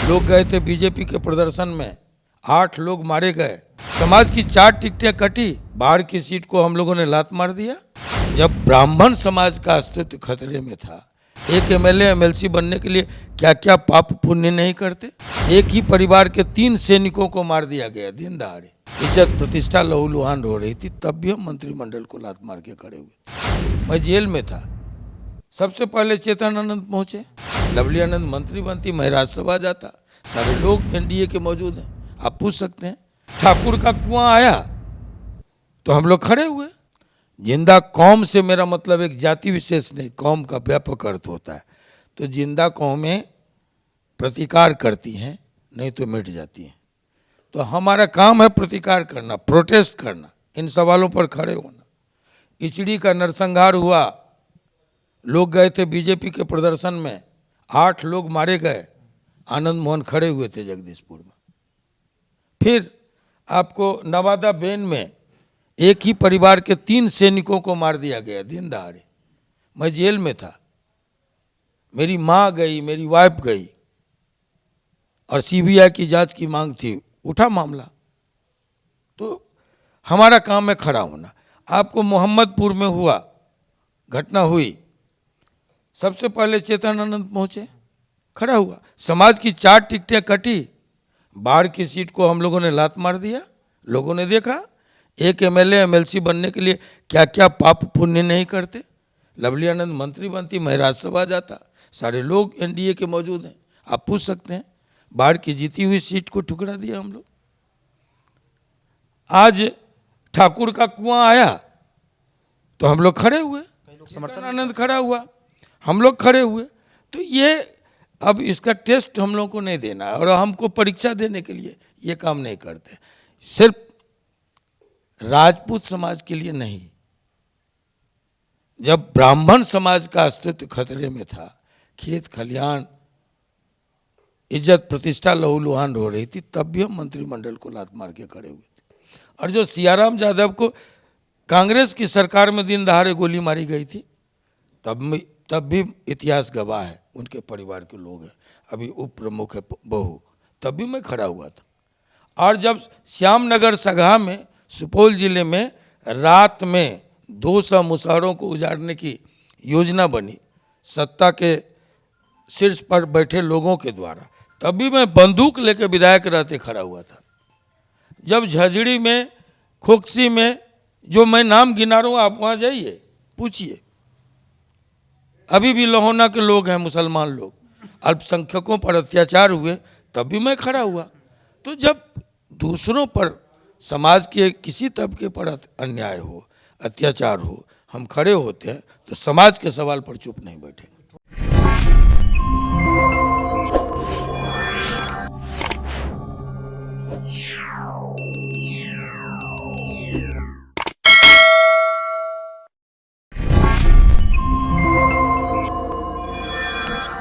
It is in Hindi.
लोग गए थे बीजेपी के प्रदर्शन में, 8 लोग मारे गए, समाज की 4 टिकटें कटी, बाहर की सीट को हम लोगों ने लात मार दिया। जब ब्राह्मण समाज का अस्तित्व खतरे में था, एक एमएलए एमएलसी बनने के लिए क्या क्या पाप पुण्य नहीं करते। एक ही परिवार के 3 सैनिकों को मार दिया गया दिन दहाड़े, इज्जत प्रतिष्ठा लहूलुहान हो रही थी, तब भी हम मंत्रिमंडल को लात मार के खड़े हुए। मैं जेल में था, सबसे पहले चेतन आनंद पहुंचे, लवली आनंद मंत्री बनती, मैं राज्यसभा जाता, सारे लोग एनडीए के मौजूद हैं, आप पूछ सकते हैं। ठाकुर का कुआं आया तो हम लोग खड़े हुए। जिंदा कौम से मेरा मतलब एक जाति विशेष नहीं, कौम का व्यापक अर्थ होता है। तो जिंदा कौमें प्रतिकार करती हैं, नहीं तो मिट जाती हैं। तो हमारा काम है प्रतिकार करना, प्रोटेस्ट करना, इन सवालों पर खड़े होना। इचड़ी का नरसंहार हुआ, लोग गए थे बीजेपी के प्रदर्शन में, 8 लोग मारे गए, आनंद मोहन खड़े हुए थे जगदीशपुर में। फिर आपको नवादा बेन में एक ही परिवार के 3 सैनिकों को मार दिया गया दिन दहाड़े, मैं जेल में था, मेरी माँ गई, मेरी वाइफ गई, और सीबीआई की जांच की मांग थी, उठा मामला। तो हमारा काम है खड़ा होना। आपको मोहम्मदपुर में हुआ, घटना हुई, सबसे पहले चेतन आनंद पहुंचे, खड़ा हुआ, समाज की 4 टिकटें कटी, बाहर की सीट को हम लोगों ने लात मार दिया। लोगों ने देखा एक एमएलए एमएलसी बनने के लिए क्या क्या पाप पुण्य नहीं करते। लवली आनंद मंत्री बनती, मैं राज्यसभा जाता, सारे लोग एनडीए के मौजूद हैं, आप पूछ सकते हैं। बाहर की जीती हुई सीट को ठुकरा दिया हम लोग। आज ठाकुर का कुआं आया तो हम लोग खड़े हुए, समर्थन आनंद खड़ा हुआ, हम लोग खड़े हुए। तो ये अब इसका टेस्ट हम लोग को नहीं देना है, और हमको परीक्षा देने के लिए ये काम नहीं करते। सिर्फ राजपूत समाज के लिए नहीं, जब ब्राह्मण समाज का अस्तित्व खतरे में था, खेत खलिहान इज्जत प्रतिष्ठा लहूलुहान हो रही थी, तब भी हम मंत्रिमंडल को लात मार के खड़े हुए थे। और जो सियाराम यादव को कांग्रेस की सरकार में दिन दहाड़े गोली मारी गई थी, तब भी इतिहास गवाह है, उनके परिवार के लोग हैं, अभी उप प्रमुख है बहू, तब भी मैं खड़ा हुआ था। और जब श्यामनगर सगहा में सुपौल जिले में रात में 200 मुसहरों को उजाड़ने की योजना बनी सत्ता के शीर्ष पर बैठे लोगों के द्वारा, तब भी मैं बंदूक लेकर विधायक रहते खड़ा हुआ था। जब झजड़ी में, खोकसी में, जो मैं नाम गिना रहा हूँ, आप वहाँ जाइए पूछिए, अभी भी लोहना के लोग हैं, मुसलमान लोग, अल्पसंख्यकों पर अत्याचार हुए, तब भी मैं खड़ा हुआ। तो जब दूसरों पर, समाज के किसी तबके पर अन्याय हो, अत्याचार हो, हम खड़े होते हैं, तो समाज के सवाल पर चुप नहीं बैठेंगे।